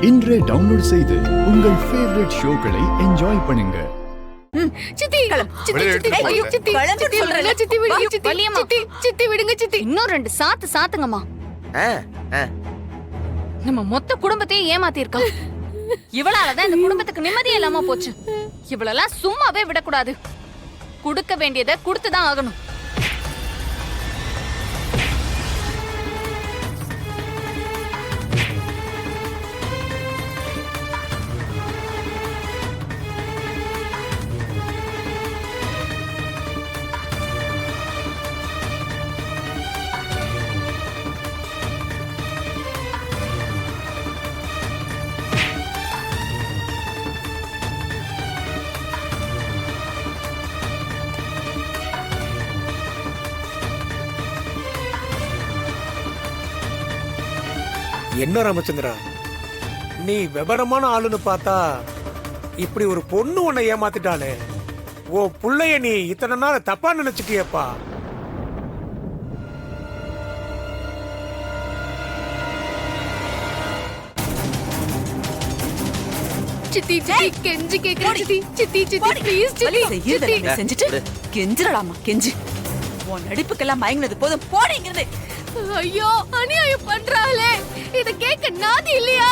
இன்றே டவுன்லோட் செய்து உங்கள் ஃபேவரட் ஷோக்களை என்ஜாய் பண்ணுங்க. சித்தி வெளியே எடுத்துட்டு போங்க. ஐயோ சித்தி சித்தி சொல்றேன் சித்தி விடுங்க சித்தி வலியம்மா. சித்தி சித்தி விடுங்க சித்தி. இன்னும் 2 சாத்துங்கம்மா. நம்ம மொத்த குடும்பத்தையும் ஏமாத்தி இருக்கோம். இவளாலதான் இந்த குடும்பத்துக்கு நிம்மதியே இல்லாம போச்சு. இவளெல்லாம் சும்மாவே விடக்கூடாது. கொடுக்க வேண்டியதை கொடுத்துதான் ஆகணும். என்ன ராமச்சந்திரா, நீ விவரமான ஆளுன்னு பார்த்தா இப்படி ஒரு பொண்ணு உன்னை ஏமாத்திட்டாளே, ஓ புள்ளைய நீ இத்தனை நாள் தப்பா நினைச்சுக்கியப்பா. சித்தி சித்தி கெஞ்சி கேக்குறேன் சித்தி சித்தி சித்தி ப்ளீஸ் சித்தி சித்தி செஞ்சுட்டு கெஞ்சிரலாமா கெஞ்சி. உன் நடிப்புக்கெல்லாம் மயங்கினது போதும், போனீங்கிறது. ஐயோ அநியாயம் பண்றாளே, இத கேட்க நாதி இல்லையா?